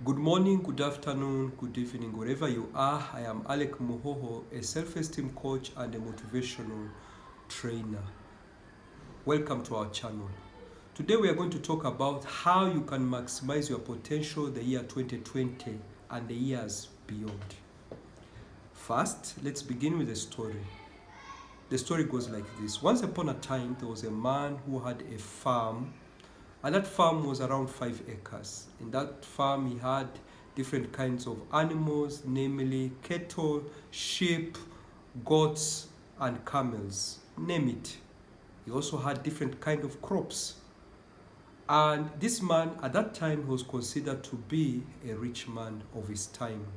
Good morning, good afternoon, good evening, wherever you are. I am Alec Muhoho, a self-esteem coach and a motivational trainer. Welcome to our channel. Today we are going to talk about how you can maximize your potential the year 2020 and the years beyond. First, let's begin with a story. The story goes like this. Once upon a time, there was a man who had a farm, and that farm was around 5 acres. In that farm, he had different kinds of animals, namely cattle, sheep, goats, and camels. Name it. He also had different kind of crops. And this man, at that time, was considered to be a rich man of his time.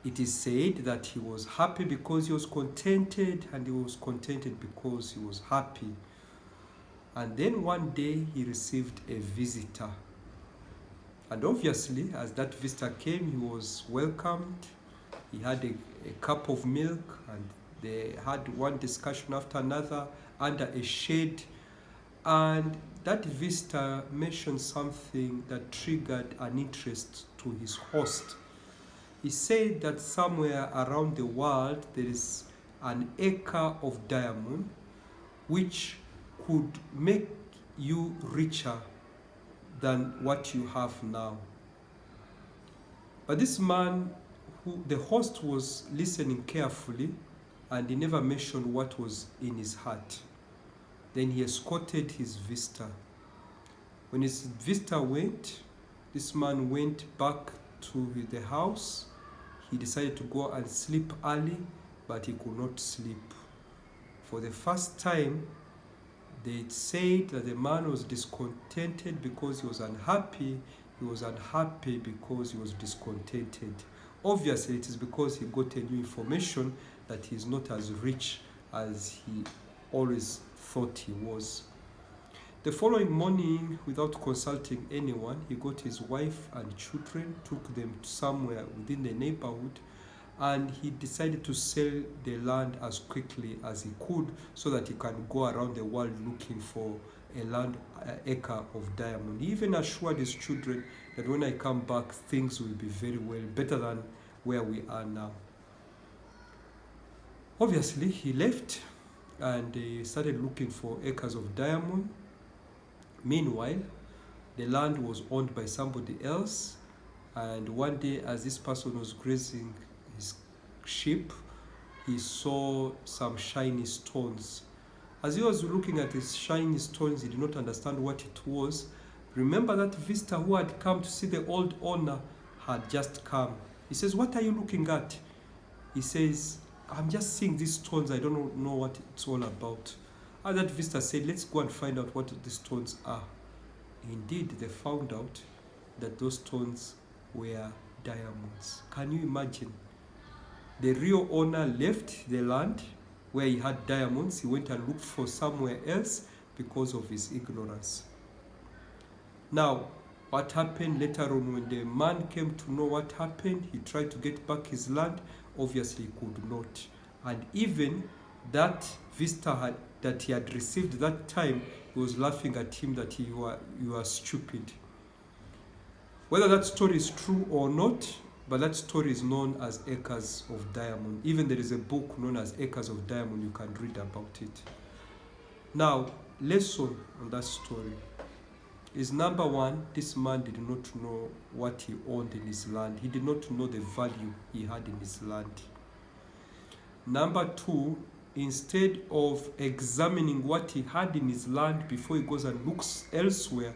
It is said that he was happy because he was contented, and he was contented because he was happy. And then one day he received a visitor. And obviously, as that visitor came, he was welcomed. He had a cup of milk, and they had one discussion after another under a shade. And that visitor mentioned something that triggered an interest to his host. He said that somewhere around the world there is an acre of diamond which could make you richer than what you have now. But this man, the host was listening carefully, and he never mentioned what was in his heart. Then he escorted his visitor. When his visitor went, this man went back to the house. He decided to go and sleep early, but he could not sleep. For the first time, they said that the man was discontented because he was unhappy. He was unhappy because he was discontented. Obviously, it is because he got a new information that he is not as rich as he always thought he was. The following morning, without consulting anyone, he got his wife and children, took them somewhere within the neighborhood, and he decided to sell the land as quickly as he could so that he can go around the world looking for an acre of diamond. He even assured his children that when I come back, things will be very well, better than where we are now. Obviously, he left and he started looking for acres of diamond. Meanwhile, the land was owned by somebody else, and one day as this person was grazing his sheep, he saw some shiny stones. As he was looking at these shiny stones, he did not understand what it was. Remember that visitor who had come to see the old owner had just come. He says, "What are you looking at?" He says, "I'm just seeing these stones. I don't know what it's all about." And that visitor said, "Let's go and find out what the stones are." Indeed, they found out that those stones were diamonds. Can you imagine? The real owner left the land where he had diamonds. He went and looked for somewhere else because of his ignorance. Now, what happened later on when the man came to know what happened, he tried to get back his land. Obviously, he could not. And even that visitor that he had received that time, he was laughing at him that you are stupid. Whether that story is true or not, but that story is known as Acres of Diamond. Even there is a book known as Acres of Diamond. You can read about it. Now, lesson on that story is number one, this man did not know what he owned in his land. He did not know the value he had in his land. Number two, instead of examining what he had in his land before he goes and looks elsewhere,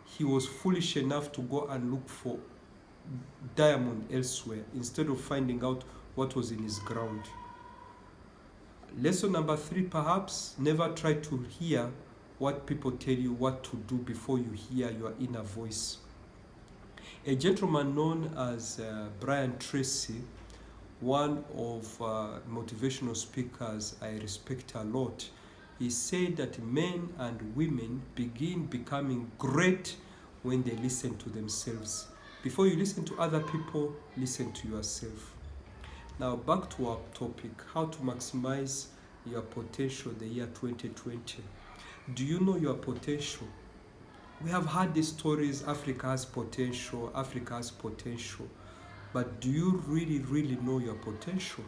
he was foolish enough to go and look for diamond elsewhere instead of finding out what was in his ground. Lesson number three, perhaps, never try to hear what people tell you what to do before you hear your inner voice. A gentleman known as Brian Tracy, one of motivational speakers I respect a lot, he said that men and women begin becoming great when they listen to themselves. Before you listen to other people, listen to yourself. Now back to our topic, how to maximize your potential the year 2020. Do you know your potential? We have heard these stories, Africa has potential, Africa has potential. But do you really, really know your potential?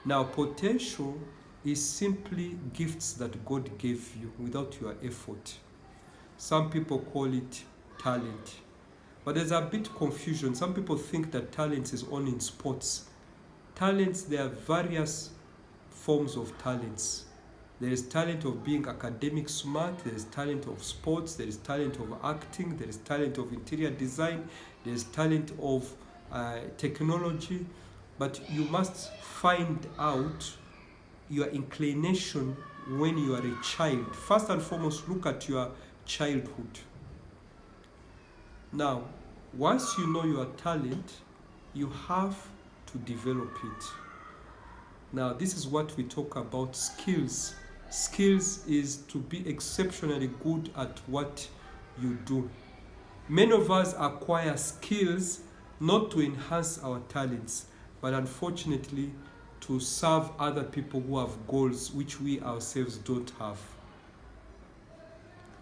Now, potential is simply gifts that God gave you without your effort. Some people call it talent. But there's a bit confusion. Some people think that talent is only in sports. Talents, there are various forms of talents. There is talent of being academic smart, there is talent of sports, there is talent of acting, there is talent of interior design, there is talent of technology. But you must find out your inclination when you are a child. First and foremost, look at your childhood. Now, once you know your talent, you have to develop it. Now, this is what we talk about skills. Skills is to be exceptionally good at what you do. Many of us acquire skills not to enhance our talents, but unfortunately to serve other people who have goals which we ourselves don't have.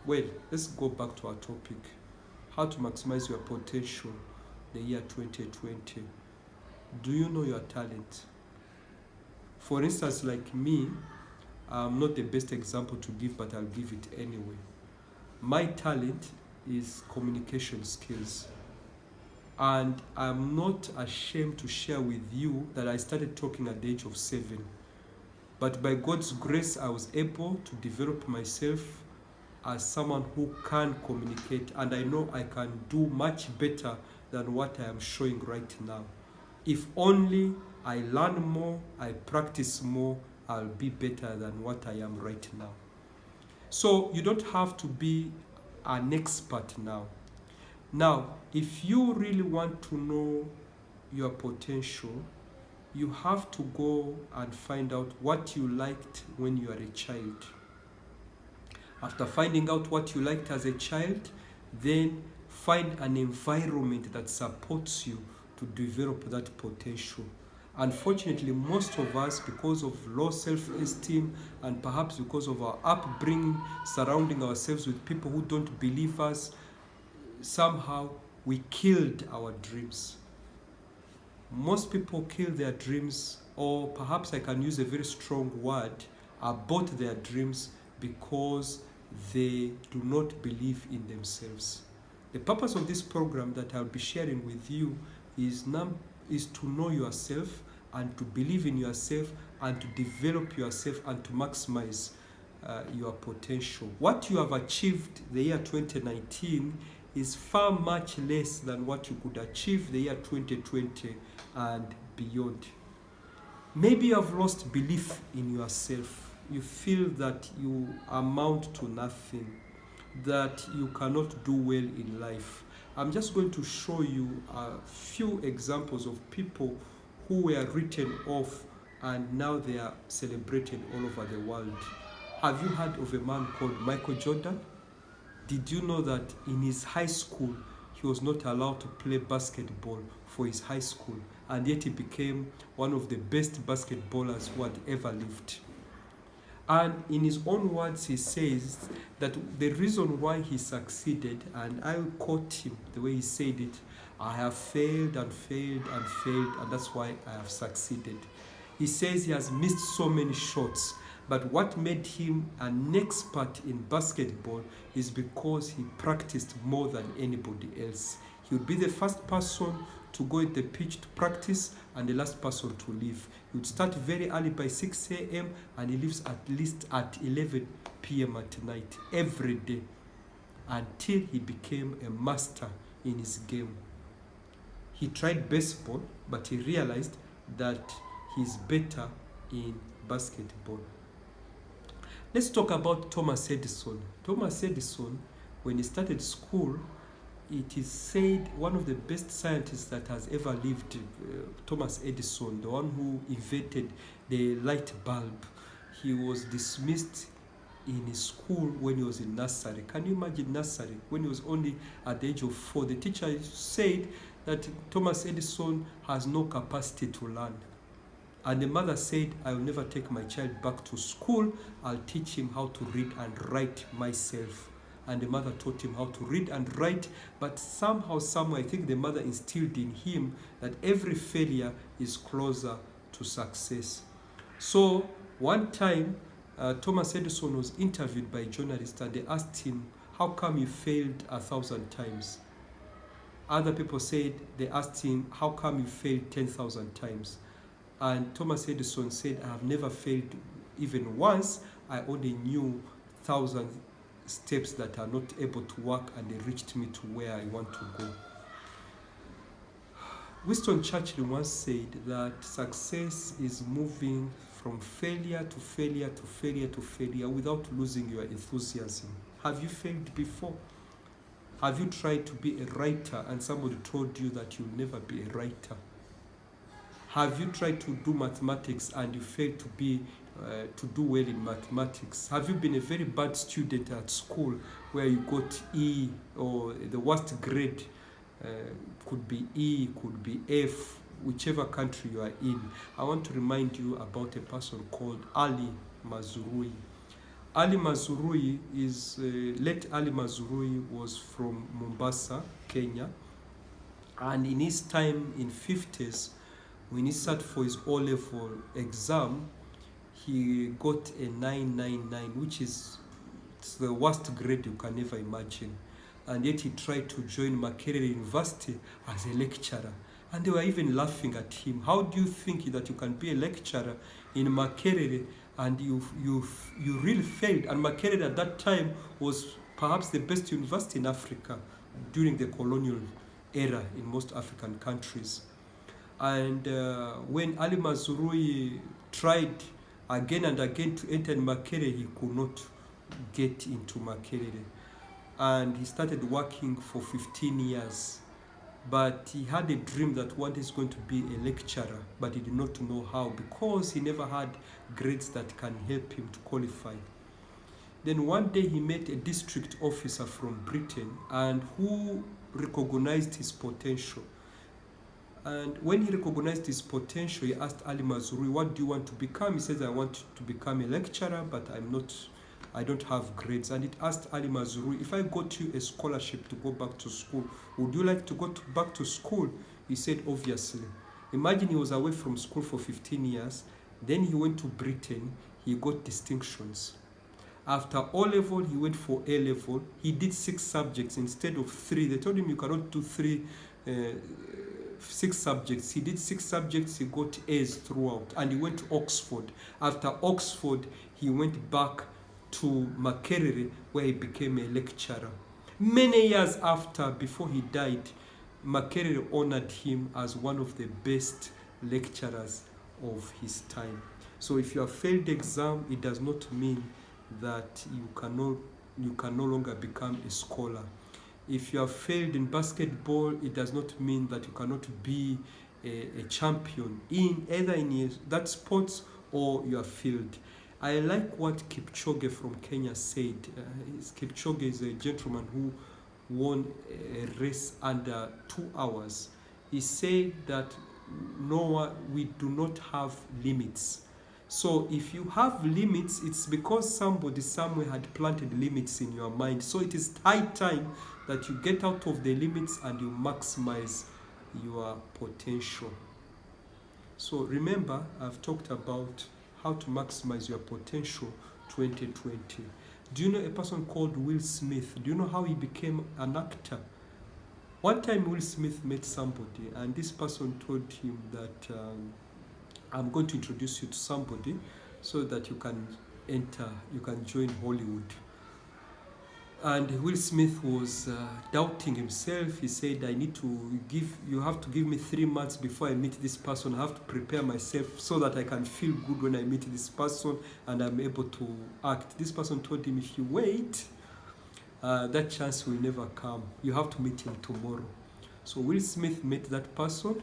Well, let's go back to our topic. How to maximize your potential the year 2020. Do you know your talent? For instance, like me, I'm not the best example to give, but I'll give it anyway. My talent is communication skills. And I'm not ashamed to share with you that I started talking at the age of 7. But by God's grace, I was able to develop myself as someone who can communicate, and I know I can do much better than what I am showing right now. If only I learn more, I practice more, I'll be better than what I am right now. So you don't have to be an expert now. Now, if you really want to know your potential, you have to go and find out what you liked when you were a child. After finding out what you liked as a child, then find an environment that supports you to develop that potential. Unfortunately, most of us, because of low self-esteem and perhaps because of our upbringing, surrounding ourselves with people who don't believe us, somehow we killed our dreams. Most people kill their dreams, or perhaps I can use a very strong word, abort their dreams because they do not believe in themselves. The purpose of this program that I'll be sharing with you is to know yourself and to believe in yourself and to develop yourself and to maximize your potential. What you have achieved the year 2019 is far much less than what you could achieve the year 2020 and beyond. Maybe you have lost belief in yourself. You feel that you amount to nothing, that you cannot do well in life. I'm just going to show you a few examples of people who were written off and now they are celebrated all over the world. Have you heard of a man called Michael Jordan? Did you know that in his high school, he was not allowed to play basketball for his high school, and yet he became one of the best basketballers who had ever lived? And in his own words, he says that the reason why he succeeded, and I will quote him the way he said it, I have failed and failed and failed, and that's why I have succeeded. He says he has missed so many shots, but what made him an expert in basketball is because he practiced more than anybody else. He would be the first person to go in the pitch to practice and the last person to leave. He would start very early by 6 a.m. and he leaves at least at 11 p.m. at night every day until he became a master in his game. He tried baseball, but he realized that he's better in basketball. Let's talk about Thomas Edison. Thomas Edison, when he started school, it is said one of the best scientists that has ever lived, Thomas Edison, the one who invented the light bulb, he was dismissed in his school when he was in nursery. Can you imagine nursery? When he was only at the age of 4, the teacher said that Thomas Edison has no capacity to learn. And the mother said, I will never take my child back to school. I'll teach him how to read and write myself. and the mother taught him how to read and write. But somehow, somewhere, I think the mother instilled in him that every failure is closer to success. So one time, Thomas Edison was interviewed by journalists, and they asked him, how come you failed 1,000 times? Other people said, they asked him, how come you failed 10,000 times? And Thomas Edison said, I have never failed even once. I only knew 1,000 steps that are not able to work, and they reached me to where I want to go. Winston Churchill once said that success is moving from failure to failure to failure to failure without losing your enthusiasm. Have you failed before? Have you tried to be a writer and somebody told you that you'll never be a writer? Have you tried to do mathematics and you failed to do well in mathematics? Have you been a very bad student at school where you got E, or the worst grade could be E, could be F, whichever country you are in? I want to remind you about a person called Ali Mazrui. Ali Mazrui is, late Ali Mazrui was from Mombasa, Kenya. And in his time in 50s, when he sat for his O-level exam, he got a 999, which is the worst grade you can ever imagine. And yet he tried to join Makerere University as a lecturer. And they were even laughing at him. How do you think that you can be a lecturer in Makerere and you really failed? And Makerere at that time was perhaps the best university in Africa during the colonial era in most African countries. And when Ali Mazrui tried again and again to enter Makerere, he could not get into Makerere. And he started working for 15 years. But he had a dream that one day he's going to be a lecturer, but he did not know how because he never had grades that can help him to qualify. Then one day he met a district officer from Britain and who recognized his potential. And when he recognized his potential, he asked Ali Mazrui, what do you want to become? He says, I want to become a lecturer, but I don't have grades. And it asked Ali Mazrui, if I got you a scholarship to go back to school, would you like to go back to school? He said, obviously. Imagine he was away from school for 15 years. Then he went to Britain. He got distinctions. After O-level, he went for A-level. He did 6 subjects instead of 3. They told him you cannot do 6 subjects. He did 6 subjects. He got A's throughout. And he went to Oxford. After Oxford, he went back to Makerere, where he became a lecturer. Many years after, before he died, Makerere honored him as one of the best lecturers of his time. So if you have failed the exam, it does not mean that you can no longer become a scholar. If you have failed in basketball, it does not mean that you cannot be a champion in either in that sports or your field. I like what Kipchoge from Kenya said. Kipchoge is a gentleman who won a race under 2 hours. He said that we do not have limits. So if you have limits, it's because somebody somewhere had planted limits in your mind. So it is high time that you get out of the limits and you maximize your potential. So remember, I've talked about how to maximize your potential 2020. Do you know a person called Will Smith? Do you know how he became an actor? One time Will Smith met somebody and this person told him that I'm going to introduce you to somebody so that you can join Hollywood. And Will Smith was doubting himself. He said, you have to give me 3 months before I meet this person. I have to prepare myself so that I can feel good when I meet this person and I'm able to act. This person told him, if you wait, that chance will never come. You have to meet him tomorrow. So Will Smith met that person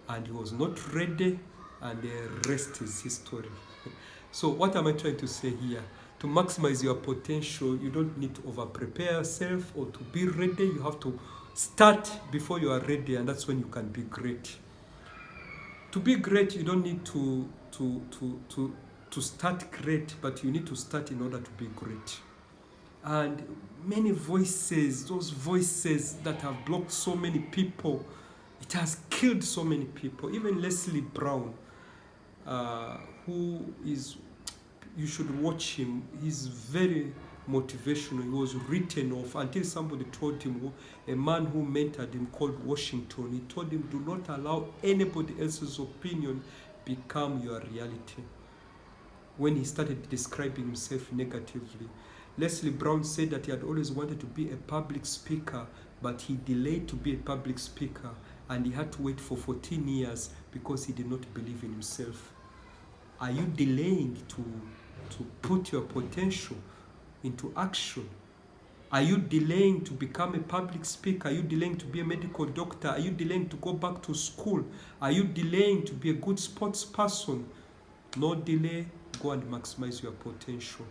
and he was not ready, and the rest is history. So what am I trying to say here? To maximize your potential, you don't need to over-prepare yourself or to be ready. You have to start before you are ready, and that's when you can be great. To be great, you don't need to start great, but you need to start in order to be great. And many voices, those voices that have blocked so many people, it has killed so many people. Even Leslie Brown, who is, you should watch him. He's very motivational. He was written off until somebody told him, a man who mentored him called Washington, he told him, do not allow anybody else's opinion become your reality. When he started describing himself negatively, Leslie Brown said that he had always wanted to be a public speaker, but he delayed to be a public speaker, and he had to wait for 14 years because he did not believe in himself. Are you delaying to put your potential into action? Are you delaying to become a public speaker? Are you delaying to be a medical doctor? Are you delaying to go back to school? Are you delaying to be a good sports person? No delay, go and maximize your potential.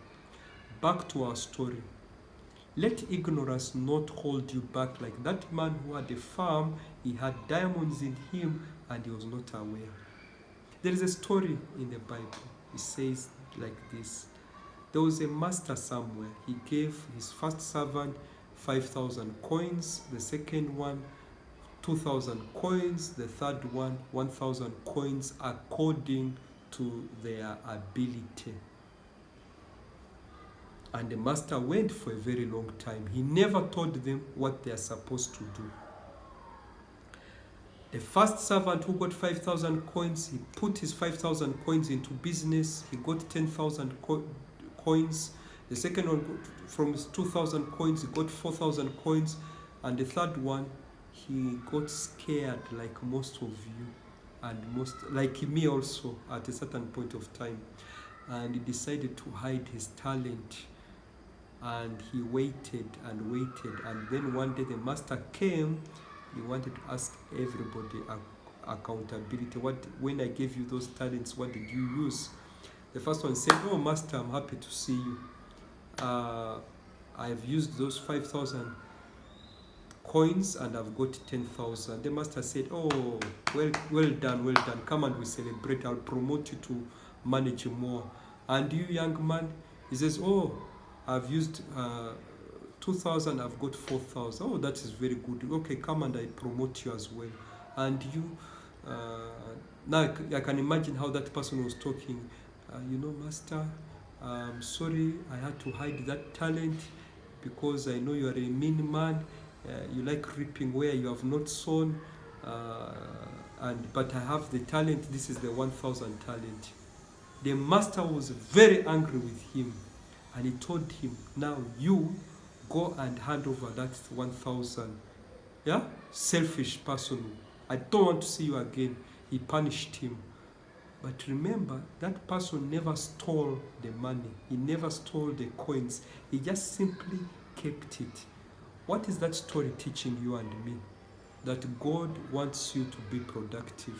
Back to our story. Let ignorance not hold you back like that man who had a farm, he had diamonds in him and he was not aware. There is a story in the Bible. It says like this. There was a master somewhere. He gave his first servant 5,000 coins, the second one 2,000 coins, the third one 1,000 coins according to their ability. And the master went for a very long time. He never told them what they are supposed to do. The first servant who got 5,000 coins, he put his 5,000 coins into business. He got 10,000 coins. The second one, from his 2,000 coins, he got 4,000 coins. And the third one, he got scared like most of you, and most like me also at a certain point of time. And he decided to hide his talent. And he waited and waited. And then one day the master came. He wanted to ask everybody accountability. When I gave you those talents, what did you use? The first one said, oh, master, I'm happy to see you. I've used those 5,000 coins and I've got 10,000. The master said, oh, well done. Come and we celebrate. I'll promote you to manage more. And you, young man? He says, oh, I've used 2,000, I've got 4,000. Oh, that is very good. Okay, come and I promote you as well. And you, now I can imagine how that person was talking. Master, I'm sorry, I had to hide that talent because I know you are a mean man. You like reaping where you have not sown. But I have the talent. This is the 1,000 talent. The master was very angry with him. And he told him, now you go and hand over that 1,000. Yeah? Selfish person. I don't want to see you again. He punished him. But remember, that person never stole the money. He never stole the coins. He just simply kept it. What is that story teaching you and me? That God wants you to be productive.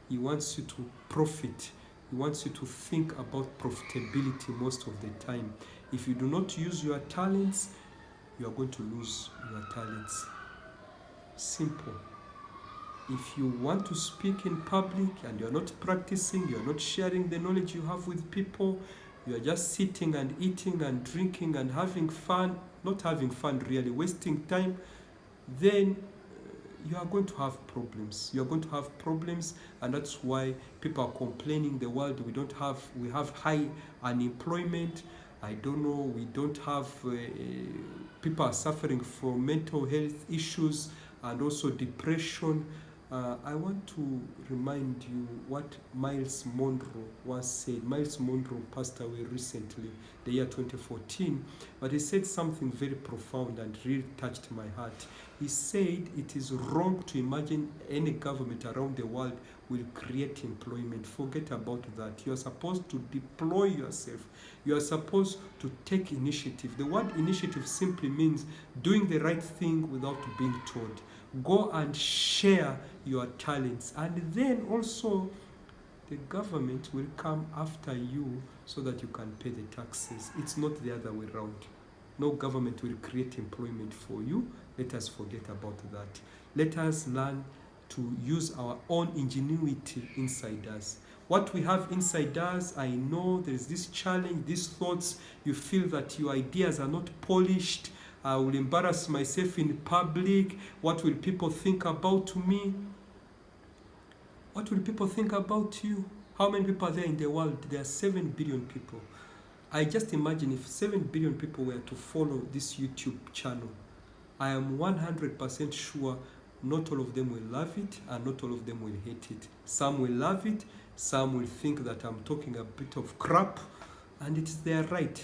He wants you to profit. He wants you to think about profitability most of the time. If you do not use your talents, you are going to lose your talents. Simple. If you want to speak in public and you're not practicing, you're not sharing the knowledge you have with people, you're just sitting and eating and drinking and having fun, not having fun really, wasting time, then you are going to have problems. You're going to have problems, and that's why people are complaining the world we have high unemployment. I don't know, we don't have, people are suffering from mental health issues and also depression. I want to remind you what Miles Monroe once said. Miles Monroe passed away recently, the year 2014, but he said something very profound and really touched my heart. He said it is wrong to imagine any government around the world will create employment. Forget about that. You are supposed to deploy yourself. You are supposed to take initiative. The word initiative simply means doing the right thing without being told. Go and share your talents, and then also the government will come after you so that you can pay the taxes. It's not the other way around. No government will create employment for you. Let us forget about that. Let us learn to use our own ingenuity inside us. what we have inside us. I know there is this challenge, these thoughts. You feel that your ideas are not polished. I will embarrass myself in public. What will people think about me? What will people think about you? How many people are there in the world? There are 7 billion people. I just imagine if 7 billion people were to follow this YouTube channel, I am 100% sure not all of them will love it and not all of them will hate it. Some will love it, some will think that I'm talking a bit of crap, and it is their right.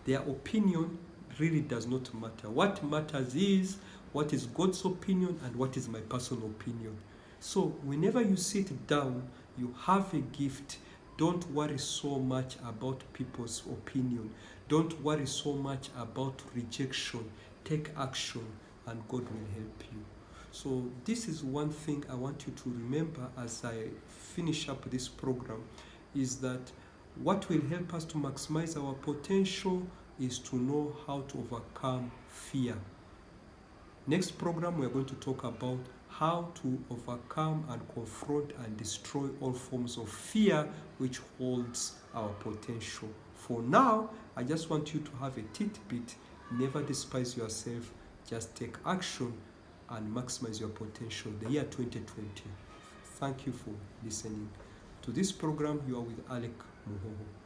Their opinion really does not matter. What matters is what is God's opinion and what is my personal opinion. So whenever you sit down, you have a gift. Don't worry so much about people's opinion. Don't worry so much about rejection. Take action and God will help you. So this is one thing I want you to remember as I finish up this program, is that what will help us to maximize our potential is to know how to overcome fear. Next program, we're going to talk about how to overcome and confront and destroy all forms of fear which holds our potential. For now, I just want you to have a tidbit. Never despise yourself. Just take action and maximize your potential. The year 2020. Thank you for listening to this program. You are with Alec Muhoho.